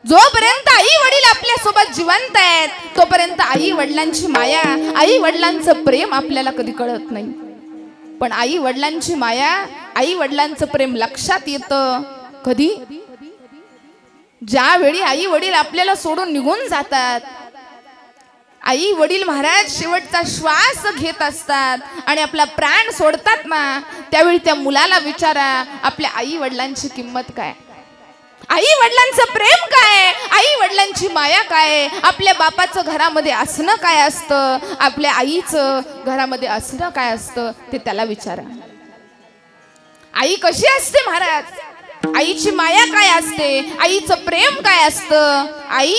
जोपर्यंत आई वडील आपल्या सोबत जिवंत आहेत तोपर्यंत आई वडिलांची माया, आई वडिलांचं प्रेम आपल्याला कधी कळत नाही. पण आई वडिलांची माया, आई वडिलांचं प्रेम लक्षात येतं कधी, ज्यावेळी आई वडील आपल्याला सोडून निघून जातात. आई वडील महाराज शेवटचा श्वास घेत असतात आणि आपला प्राण सोडतात ना, त्यावेळी त्या मुलाला विचारा आपल्या आई वडिलांची किंमत काय, आई वडिलांचं प्रेम काय, आई वडिलांची माया काय, आपल्या बापाचं घरामध्ये असणं काय असतं, आपल्या आईचं घरामध्ये असणं काय असतं ते त्याला विचारा. आई कशी असते महाराज, आईची माया काय असते, आईचं प्रेम काय असतं. आई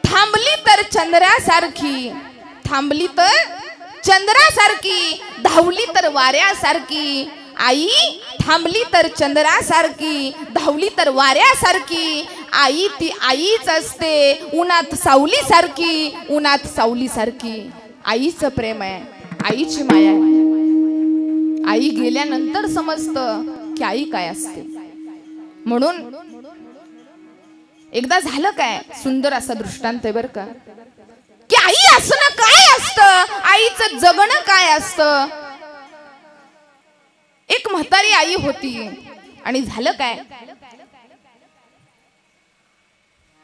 थांबली तर चंद्रासारखी, थांबली तर चंद्रासारखी, धावली तर वाऱ्यासारखी. आई थांबली तर चंद्रासारखी, धावली तर वाऱ्यासारखी. आई ती आईच असते, उन्हात सावलीसारखी, उन्हात सावलीसारखी. आईचं प्रेम आहे, आईची माया आहे. आई गेल्यानंतर समजतं की आई काय असते. म्हणून एकदा झालं काय, सुंदर असा दृष्टांत आहे बरं का, की आई असणं काय असतं, आईचं जगणं काय असतं. एक म्हातारी आई होती आणि झालं काय,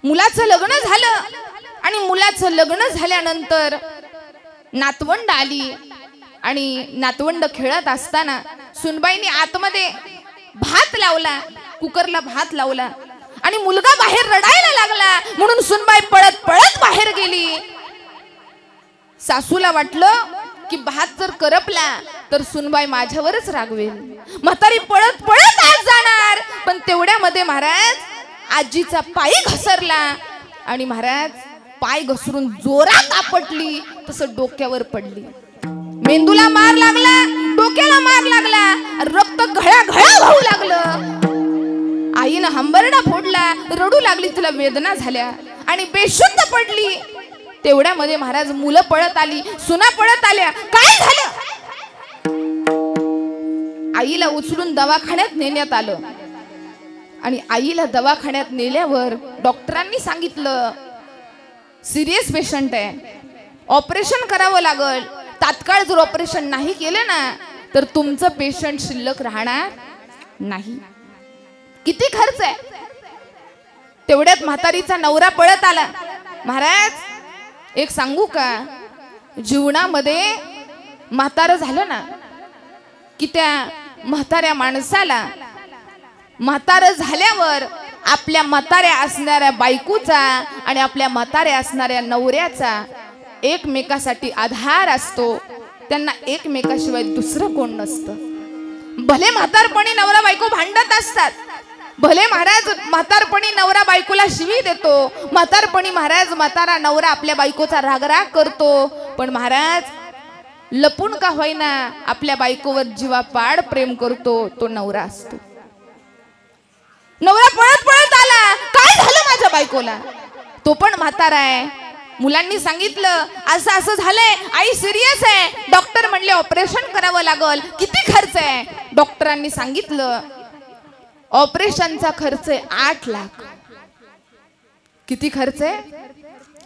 मुलाचं लग्न झालं आणि मुलाचं लग्न झाल्यानंतर नातवंड आली आणि नातवंड खेळत असताना सुनबाईने आतमध्ये भात लावला, कुकरला भात लावला आणि मुलगा बाहेर रडायला लागला म्हणून सुनबाई पळत पळत बाहेर गेली. सासूला वाटलं की भात जर करपला तर सुनबाई माझ्यावरच रागवेल, म्हातारी पळत पळत आज जाणार. पण तेवढ्यामध्ये महाराज आजीचा पाय घसरला आणि महाराज पाय घसरून जोरात आपटली, तसं डोक्यावर पडली. मेंदूला मार लागला, डोक्याला मार लागला, रक्त घळाघळा वाहू लागलं. आईनं हंबरडा फोडला, रडू लागली, तिला वेदना झाल्या आणि बेशुद्ध पडली. तेवढ्यामध्ये महाराज मुलं पळत आली, सुना पळत आल्या. काय झालं, आईला उचलून दवाखान्यात नेण्यात आलं आणि आईला दवाखान्यात नेल्यावर डॉक्टरांनी सांगितलं सिरियस पेशंट आहे, ऑपरेशन करावं लागल. तात्काळ जर ऑपरेशन नाही केलं ना तर तुमचं पेशंट शिल्लक राहणार नाही. किती खर्च आहे. तेवढ्यात म्हातारीचा नवरा पळत आला. महाराज एक सांगू का, जीवनामध्ये म्हातारं झालं ना की त्या म्हाताऱ्या माणसाला म्हातारं झाल्यावर आपल्या म्हाताऱ्या असणाऱ्या बायकोचा आणि आपल्या म्हाताऱ्या असणाऱ्या नवऱ्याचा एकमेकासाठी आधार असतो. त्यांना एकमेकाशिवाय दुसरं कोण नसतं. भले म्हातारपणी नवरा बायको भांडत असतात, भले महाराज म्हातारपणी नवरा बायकोला शिवी देतो, म्हातारपणी महाराज म्हातारा नवरा आपल्या बायकोचा रागराग करतो, पण महाराज लपून का होईना आपल्या बायकोवर जीवापाड प्रेम करतो तो नवरा असतो. नवरा पळत पळत आला, काय झालं माझ्या बायकोला, तो पण म्हातारा आहे. मुलांनी सांगितलं असं असं झालंय, आई सिरियस आहे. डॉक्टर म्हणले ऑपरेशन करावं लागल. किती खर्च आहे. डॉक्टरांनी सांगितलं ऑपरेशनचा खर्च आहे 8 लाख. किती खर्च आहे,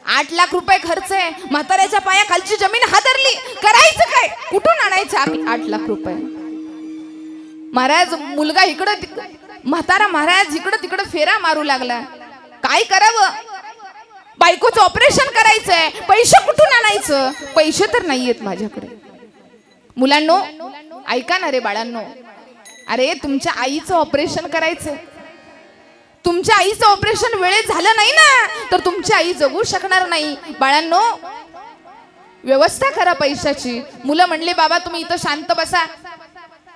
8 लाख रुपये खर्च आहे. म्हाताऱ्याच्या पायाखालची जमीन हादरली. करायचं काय, कुठून आणायचं 8 लाख रुपये. महाराज मुलगा इकडं म्हातारा महाराज इकडं तिकडं फेरा मारू लागला. काय करावं, बायकोचं ऑपरेशन करायचंय, पैसे कुठून आणायचं, पैसे तर नाहीयेत माझ्याकडे. मुलांनो ऐका ना रे बाळांनो, अरे तुमच्या आईचं ऑपरेशन करायचंय, तुमच्या आईचं ऑपरेशन वेळेत झालं नाही ना तर तुमची आई जगू शकणार नाही. बाळांनो व्यवस्था करा पैशाची. मुलं म्हणले बाबा तुम्ही इथं शांत बसा,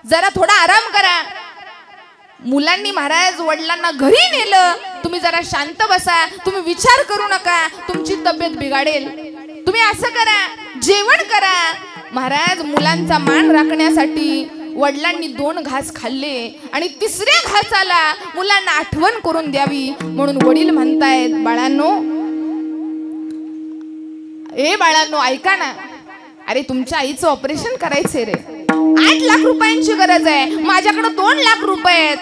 जरा थोडा आराम करा. मुलांनी महाराज वडिलांना घरी नेलं, तुम्ही जरा शांत बसा, तुम्ही विचार करू नका, तुमची तब्येत बिघाडेल, तुम्ही असं करा, जेवण करा. महाराज मुलांचा मान राखण्यासाठी वडिलांनी 2 घास खाल्ले आणि 3ऱ्या घासाला मुलांना आठवण करून द्यावी म्हणून वडील म्हणतायत बाळांनो, ए बाळांनो ऐका ना, अरे तुमच्या आईचं ऑपरेशन करायचंय रे, 8 लाख रुपयांची गरज आहे, माझ्याकडे 2 लाख रुपये आहेत,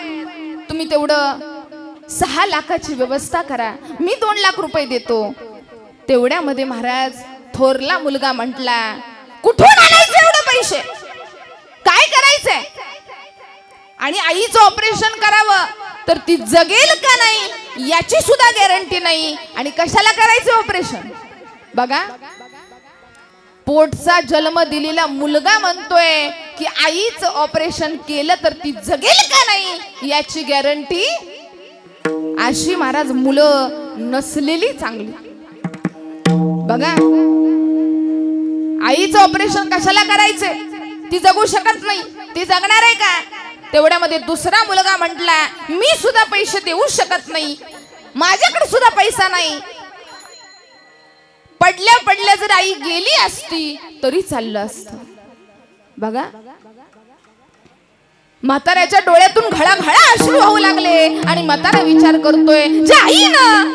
तुम्ही तेवढं 6 लाखाची व्यवस्था करा, मी 2 लाख रुपये देतो. तेवढ्यामध्ये महाराज थोरला मुलगा म्हटला, कुठून आणायचे एवढे पैसे, काय करायचंय, आणि आईचं ऑपरेशन करावं तर ती जगेल का नाही याची सुद्धा गॅरंटी नाही, आणि कशाला करायचं ऑपरेशन. बघा, पोटचा जन्म दिलेला मुलगा म्हणतोय की आईचं ऑपरेशन केलं तर ती जगेल का नाही याची गॅरंटी. अशी महाराज मुलं नसलेली चांगली. बघा, आईचं ऑपरेशन कशाला करायचंय, ती जगू शकत नाही, ती जगणार आहे का. तेवढ्यामध्ये दुसरा मुलगा म्हटला, मी सुद्धा पैसे देऊ शकत नाही, माझ्याकडे सुद्धा पैसा नाही, पडल्या पडल्या जर आई गेली असती तरी चाललं असतं. बघा, म्हाताऱ्याच्या डोळ्यातून घळाघळा अश्रू वाहू लागले, आणि म्हातारा विचार करतोय, ज्या आईनं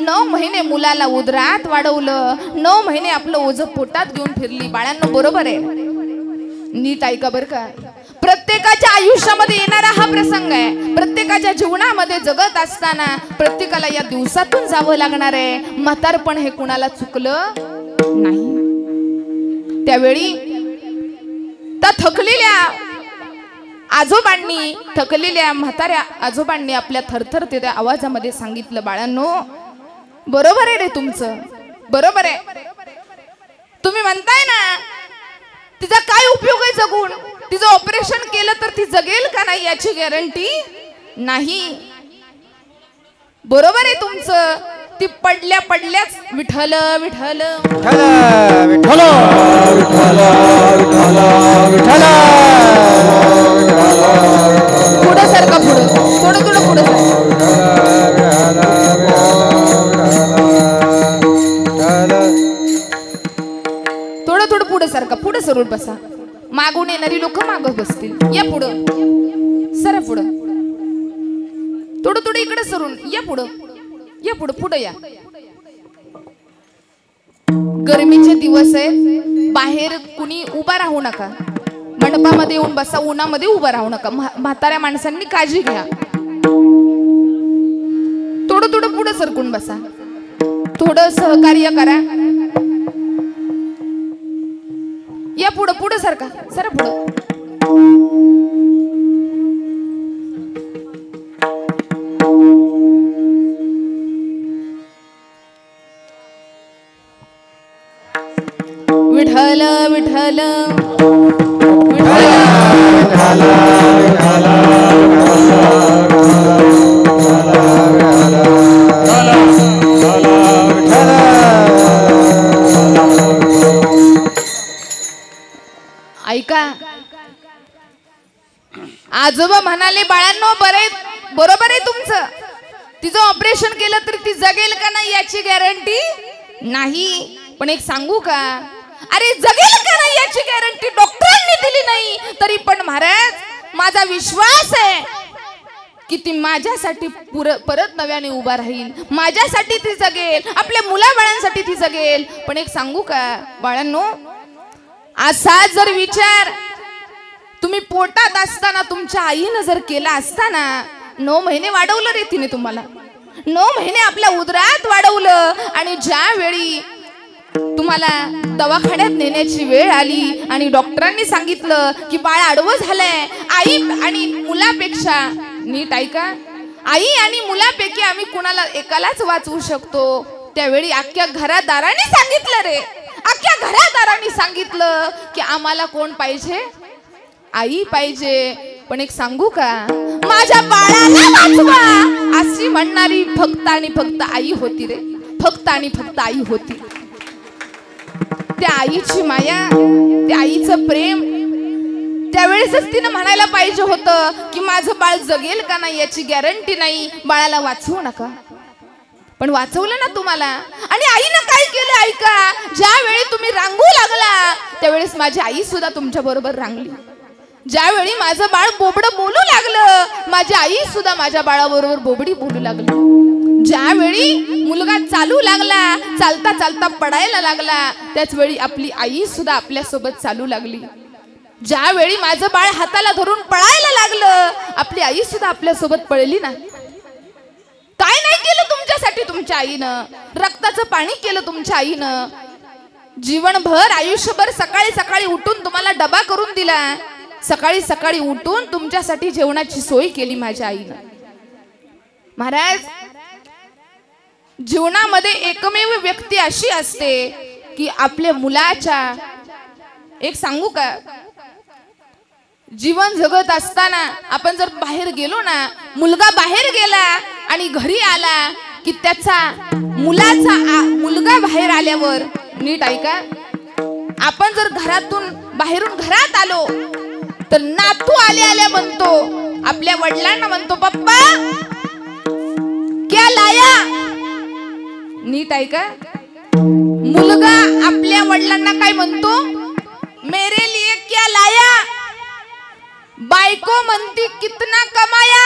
9 महिने मुलाला उदरात वाढवलं, 9 महिने आपलं ओझं पोटात घेऊन फिरली. बाळांनो, बरोबर आहे, नीट ऐका बरं का. प्रत्येकाच्या आयुष्यामध्ये येणारा हा प्रसंग आहे. प्रत्येकाच्या जीवनामध्ये जगत असताना प्रत्येकाला या दिवसातून जावं लागणार आहे. म्हातारपण हे कुणाला चुकलं नाही. त्यावेळी त्या थकलेल्या आजोबांनी, थकलेल्या म्हाताऱ्या आजोबांनी आपल्या थरथरते त्या आवाजामध्ये सांगितलं, बाळांनो, बरोबर आहे रे तुमचं, बरोबर आहे. तुम्ही म्हणताय ना तिचा काय उपयोग आहे जगून, तिचं ऑपरेशन केलं तर ती जगेल का नाही याची गॅरंटी नाही. बरोबर आहे तुमचं, ती पडल्या पडल्याच विठ्ठल विठ्ठल विठ्ठल पुढं सारखा, पुढं थोडं थोडं पुढं थोडं थोडं पुढं सारखा, पुढं सरून बसा. मागून येणारी लोक मागं बसतील. या पुढं सर, पुढं थोडं थोडं इकडे सरून या, पुढं या, पुढं पुढं या. गरमीचे दिवस आहेत, बाहेर कुणी उभा राहू नका, मंडपामध्ये येऊन बसा, उन्हामध्ये उभा राहू नका. म्हाताऱ्या माणसांनी काळजी घ्या. थोडं थोडं पुढं सरकून बसा, थोडं सहकार्य करा. या पुढं पुढं सारखा, सर पुढं. विठ्ठल विठ्ठल ऐका, आजोबा म्हणाले, बाळांनो, बरोबर आहे तुमचं, तिचं ऑपरेशन केलं तर ती जगेल का नाही याची गॅरंटी नाही. पण एक सांगू का, अरे जगेल का नाही याची गॅरंटी डॉक्टरांनी दिली नाही, तरी पण महाराज माझा विश्वास आहे की ती माझ्यासाठी परत नव्याने उभा राहील, माझ्यासाठी ती जगेल, आपल्या मुलाबाळांसाठी ती जगेल. पण एक सांगू का बाळांनो, असा जर विचार तुम्ही पोटात असताना तुमच्या आईनं जर केला असताना, 9 महिने वाढवलं रे तिने तुम्हाला, 9 महिने आपल्या उदरात वाढवलं, आणि ज्या वेळी तुम्हाला दवाखान्यात नेण्याची वेळ आली आणि डॉक्टरांनी सांगितलं की बाळ आडवं झालंय, आई आणि मुलापेक्षा, नीट ऐका, आई आणि मुलापैकी आम्ही कुणाला एकालाच वाचवू शकतो, त्यावेळी अख्ख्या घरादारांनी सांगितलं रे, अख्ख्या घरादारांनी सांगितलं की आम्हाला कोण पाहिजे, आई पाहिजे. पण एक सांगू का, माझ्या बाळाला वाचवा अशी म्हणणारी फक्त आणि फक्त आई होती रे, फक्त आणि फक्त आई होती. त्या आईची माया, त्या आईचं प्रेम, त्यावेळेसच तिनं म्हणायला पाहिजे होतं की माझं बाळ जगेल का नाही याची गॅरंटी नाही, बाळाला वाचवू नका. पण वाचवलं ना तुम्हाला. आणि आईनं काय केलं ऐका, ज्यावेळी तुम्ही रांगू लागला त्यावेळेस माझी आई सुद्धा तुमच्या बरोबर रांगली. ज्यावेळी माझं बाळ बोबडं बोलू लागलं, माझी आई सुद्धा माझ्या बाळाबरोबर बोबडी बोलू लागली. ज्यावेळी मुलगा चालू लागला, चालता चालता पडायला लागला, त्याच वेळी आपली आई सुद्धा आपल्या सोबत चालू लागली. ज्यावेळी माझं बाळ हाताला धरून पळायला लागलं, आपली आई सुद्धा आपल्या सोबत पळली ना. काय नाही केलं तुमच्यासाठी तुमच्या आईनं? रक्ताचं पाणी केलं तुमच्या आईनं. जीवनभर आयुष्यभर सकाळी सकाळी उठून तुम्हाला डबा करून दिला. सकाळी सकाळी उठून तुमच्यासाठी जेवणाची सोय केली माझ्या आईनं. महाराज, जीवनामध्ये एकमेव व्यक्ती अशी असते की आपल्या मुलाच्या, एक सांगू का, जीवन जगत असताना आपण जर बाहेर गेलो ना, मुलगा बाहेर गेला आणि घरी आला की त्याचा मुलगा बाहेर आल्यावर, नीट ऐका, आपण जर घरातून बाहेरून घरात आलो तर नातू आल्या म्हणतो, आपल्या वडिलांना म्हणतो, पप्पा क्या लाया? नीट ऐका, मुलगा आपल्या वडिलांना काय म्हणतो? मेरे लिए क्या लाया? बायको म्हणती कितना कमाया,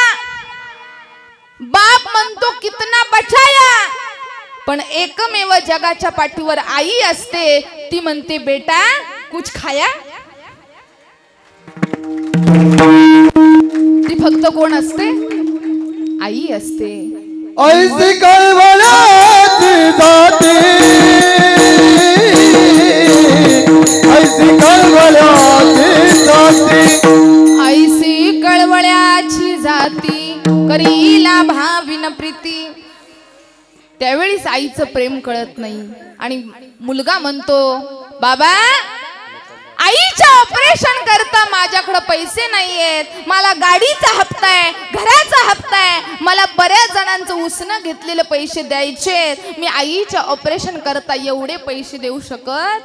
बाप म्हणतो कितना बचाया. पण एकमेव जगाच्या पाठीवर आई असते, ती म्हणते बेटा कुछ खाया. ती फक्त कोण असते? आई असते. ऐसी कळवळ्याची जाती, ऐसी कळवळ्याची जाती, ऐसी कळवळ्याची जाती, करीला भाविन प्रीती. त्यावेळीच आईचं प्रेम कळत नाही आणि मुलगा म्हणतो, बाबा आईच्या ऑपरेशन करता माझ्याकडे पैसे नाहीयेत, मला गाडीचा हप्ता आहे, घराचा हप्ता आहे, मला बऱ्याच जणांचं उसनं घेतलेले पैसे द्यायचे, मी आईच्या ऑपरेशन करता एवढे पैसे देऊ शकत.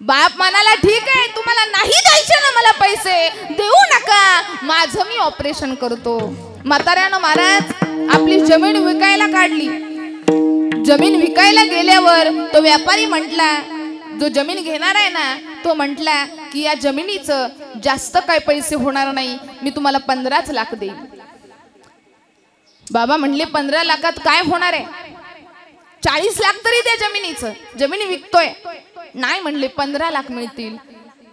बाप म्हणाला, ठीक आहे, तुम्हाला नाही द्यायचे ना मला पैसे, देऊ नका, माझं मी ऑपरेशन करतो. म्हाताऱ्यानं महाराज आपली जमीन विकायला काढली. जमीन विकायला गेल्यावर तो व्यापारी म्हटला, जो जमीन घेणार आहे ना, तो म्हटला की या जमिनीचं जास्त काय पैसे होणार नाही, मी तुम्हाला 15 लाख देईन. बाबा म्हणले 15 लाखात काय होणार आहे? 40 लाख तरी द्या जमिनीचं, जमीन विकतोय. नाही म्हणले 15 लाख मिळतील.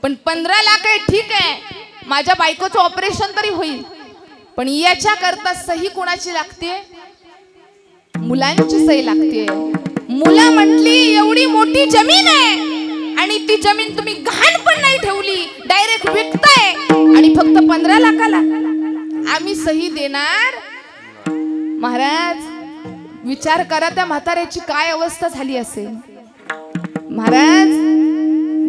पण 15 लाख आहे, ठीक आहे, माझ्या बायकोचं ऑपरेशन तरी होईल. पण याच्या करता सही कोणाची लागते? मुलांची सही लागते. मुला म्हटली एवढी मोठी जमीन आहे आणि ती जमीन तुम्ही गहाण पण नाही ठेवली, डायरेक्ट विकताय आणि फक्त 15 लाखाला आम्ही सही देणार. महाराज विचार करा, त्या म्हाताऱ्याची काय अवस्था झाली असेल. महाराज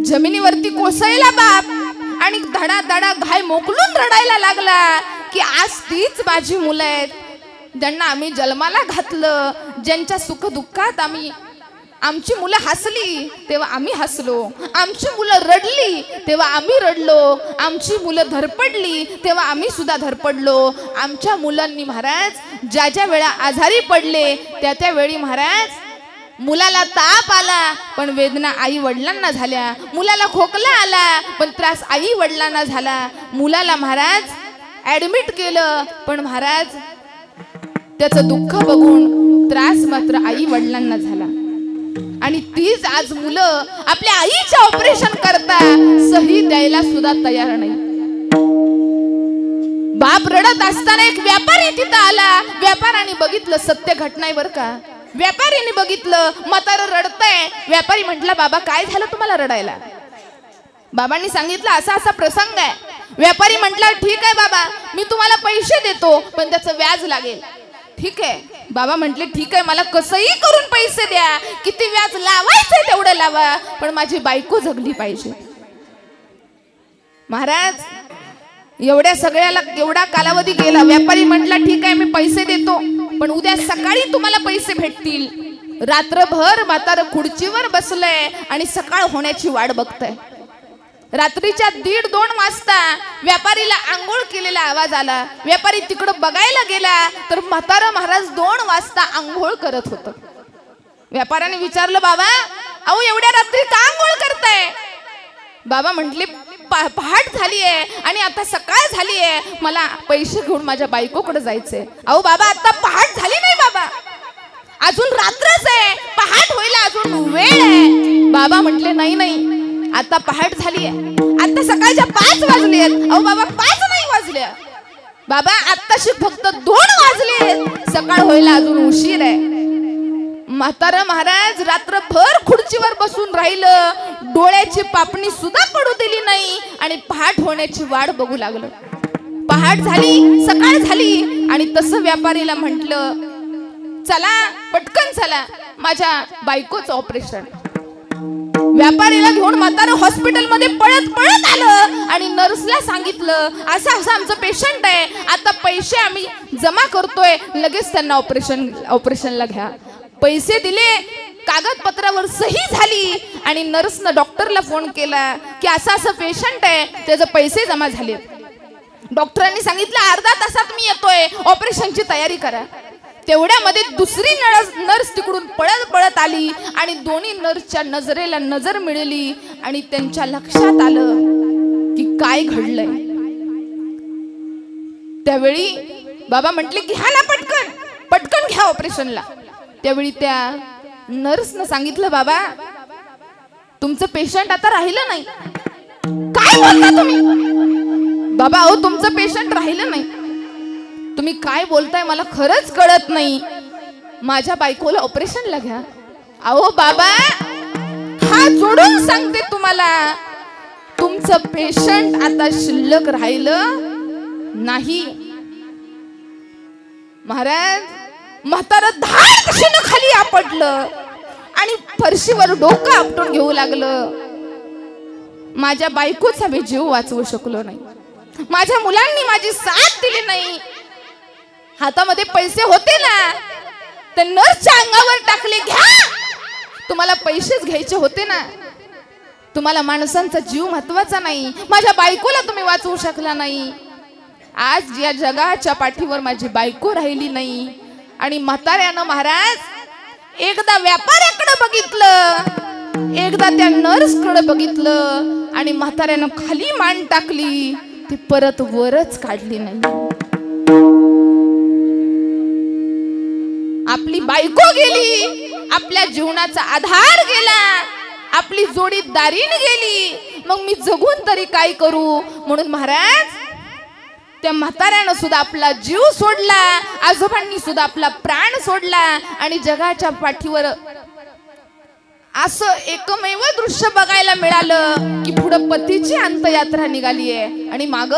जमिनीवरती कोसळला बाप आणि धडा धडा घाय मोकलून रडायला लागला की आज तीच माझी मुलं आहेत, ज्यांना आम्ही जन्माला घातलं, ज्यांच्या सुख दुःखात आमची मुलं हसली तेव्हा आम्ही हसलो, आमची मुलं रडली तेव्हा आम्ही रडलो, आमची मुलं धरपडली तेव्हा आम्ही सुद्धा धरपडलो. आमच्या मुलांनी महाराज ज्या ज्या वेळा आजारी पडले त्या वेळी महाराज मुलाला ताप आला पण वेदना आई वडिलांना झाल्या, मुलाला खोकला आला पण त्रास आई वडिलांना झाला. मुलाला महाराज ऍडमिट केलं पण महाराज त्याचं दुःख बघून त्रास मात्र आई वडिलांना झाला. आणि तीच आज मुलं आपल्या आईचे ऑपरेशन करता सही द्यायला सुद्धा तयार नाही. बाप रडत असताना एक व्यापारी तिथं आला. व्यापाऱ्याने बघितलं, सत्य घटना आहे बरं का, व्यापाऱ्याने बघितलं म्हातारं रडतंय. व्यापारी म्हटला, बाबा काय झालं तुम्हाला रडायला? बाबांनी सांगितलं असा असा प्रसंग आहे. व्यापारी म्हटला, ठीक आहे बाबा, मी तुम्हाला पैसे देतो पण त्याचं व्याज लागेल. ठीक आहे बाबा म्हटले, ठीक आहे, मला कसंही करून पैसे द्या, किती व्याज लावायचंय तेवढं लावा, पण माझी बायको जगली पाहिजे. महाराज एवढ्या सगळ्याला एवढा कालावधी गेला. व्यापारी म्हटला, ठीक आहे, मी पैसे देतो पण उद्या सकाळी तुम्हाला पैसे भेटतील. रात्रभर म्हातारं खुर्चीवर बसलंय आणि सकाळ होण्याची वाट बघतंय. रात्रीच्या 1:30-2 वाजता व्यापारीला आंघोळ केलेला आवाज आला. व्यापारी तिकडं बघायला गेला तर म्हातारा महाराज 2 वाजता आंघोळ करत होतं. व्यापाऱ्याने विचारलं, बाबा अहो एवढ्या रात्री का आंघोळ करताय? बाबा म्हटले, पहाट झाली आहे आणि आता सकाळ झाली आहे, मला पैसे घेऊन माझ्या बायकोकडे जायचंय. अहो बाबा आता पहाट झाली नाही बाबा, अजून रात्रच आहे, पहाट व्हायला अजून वेळ आहे. बाबा म्हटले, नाही नाही आता पहाट झाली आहे, आता सकाळच्या 5 वाजले. अहो बाबा 5 नाही वाजल्या. बाबा आत्ताशी फक्त 2 वाजले, सकाळ व्हायला अजून उशीर आहे. म्हातारा महाराज रात्रभर खुर्चीवर बसून राहिलं, डोळ्याची पापणी सुद्धा पडू दिली नाही आणि पहाट होण्याची वाट बघू लागलं. पहाट झाली, सकाळ झाली आणि तसं व्यापारीला म्हटलं, चला पटकन चला, माझ्या बायकोचं ऑपरेशन. व्यापारीला घेऊन म्हातारा हॉस्पिटलमध्ये पळत पळत आलं आणि नर्सला सांगितलं, असं असं आमचं पेशंट आहे, आता पैसे आम्ही जमा करतोय, लगेच त्यांना ऑपरेशनला घ्या. पैसे दिले, कागदपत्रावर सही झाली आणि नर्सनं डॉक्टरला फोन केला की असं असं पेशंट आहे, त्याचे पैसे जमा झाले. डॉक्टरांनी सांगितलं अर्धा तासात मी येतोय, ऑपरेशनची तयारी करा. तेवढ्यामध्ये दुसरी नर्स तिकडून पळत पळत आली आणि दोन्ही नर्सच्या नजरेला नजर मिळाली आणि त्यांच्या लक्षात आलं की काय घडलंय. त्यावेळी बाबा म्हटले की ह्याला पटकन पटकन घ्या ऑपरेशनला. त्यावेळी त्या नर्सनं सांगितलं, बाबा तुमचं पेशंट आता राहिलं नाही. काय बोलता तुम्ही? बाबा अहो तुमचं पेशंट राहिलं नाही. तुम्ही काय बोलताय मला खरंच कळत नाही, माझ्या बायकोला ऑपरेशनला घ्या. अहो बाबा हात जोडून सांगते तुम्हाला, तुमचं पेशंट आता शिल्लक राहिलं नाही. महाराज म्हातारा धाडशीनं खाली आपटलं आणि फरशीवर डोकं आपटून घेऊ लागलं. माझ्या बायकोचा मी जीव वाचवू शकलो नाही, माझ्या मुलांनी माझी साथ दिली नाही. हातामध्ये पैसे होते ना, ते नर्सच्या अंगावर टाकले, घ्या. तुम्हाला पैसेच घ्यायचे होते ना, तुम्हाला माणसांचा जीव महत्वाचा नाही, माझ्या बायकोला तुम्ही वाचवू शकला नाही. आज या जगाच्या पाठीवर माझी बायको राहिली नाही. आणि म्हाताऱ्यानं महाराज एकदा व्यापाऱ्याकडे बघितलं, एकदा त्या नर्सकडे बघितलं आणि म्हाताऱ्यानं खाली मान टाकली, ती परत वरच काढली नाही. आपली बायको गेली, आपल्या जीवनाचा आधार गेला, आपली जोडीदारीण गेली, मग मी जगून तरी काय करू? म्हणून महाराज त्या म्हाताऱ्यानं सुद्धा आपला जीव सोडला, आजोबांनी सुद्धा आपला प्राण सोडला आणि जगाच्या पाठीवर असं एकमेव दृश्य बघायला मिळालं की पुढे पतीची अंत्ययात्रा निघाली आहे आणि माग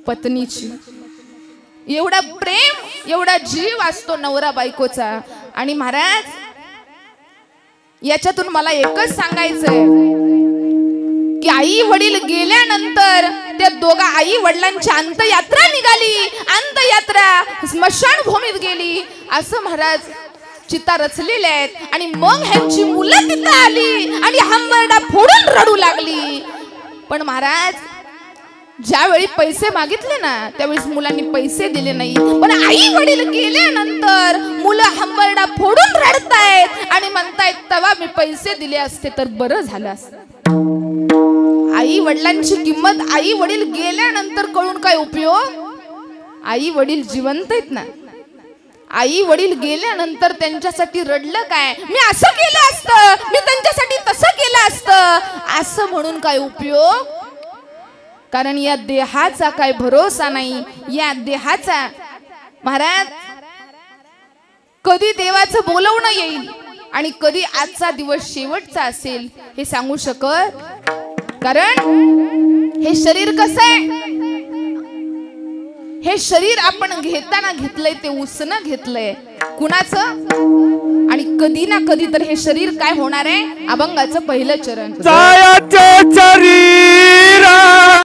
पत्नीची. एवढा प्रेम, एवढा जीव असतो नवरा बायकोचा. आणि महाराज याच्यातून मला एकच सांगायचंय की आई वडील गेल्यानंतर त्या दोघा आई वडिलांची अंत्ययात्रा निघाली, अंत्ययात्रा स्मशानभूमीत गेली, असं महाराज चिता रचलेल्या आहेत. आणि मग ह्यांची मुलं तिथं आली आणि हंबरडा फोडून रडू लागली. पण महाराज ज्यावेळी पैसे मागितले ना, त्यावेळेस मुलांनी पैसे दिले नाही. पण आई वडील गेल्यानंतर मुलं हंबरडा फोडून रडतायत आणि म्हणतायत, तेव्हा मी पैसे दिले असते तर बरं झालं असतं. आई वडिलांची किंमत आई वडील गेल्यानंतर कळून काय उपयोग? आई वडील जिवंत आहेत ना, आई वडील गेल्यानंतर त्यांच्यासाठी रडलं काय, मी असं केलं असतं, मी त्यांच्यासाठी तसं केलं असतं, असं म्हणून काय उपयोग? कारण या देहाचा काय भरोसा नाही. या देहाचा महाराज कधी देवाचं बोलवणं येईल आणि कधी आजचा दिवस शेवटचा असेल हे सांगू शकत. कारण हे शरीर कसं आहे, हे शरीर आपण घेताना घेतलंय ते उसनं घेतलंय कुणाचं, आणि कधी ना कधी तर हे शरीर काय होणार आहे, अभंगाचं पहिलं चरण.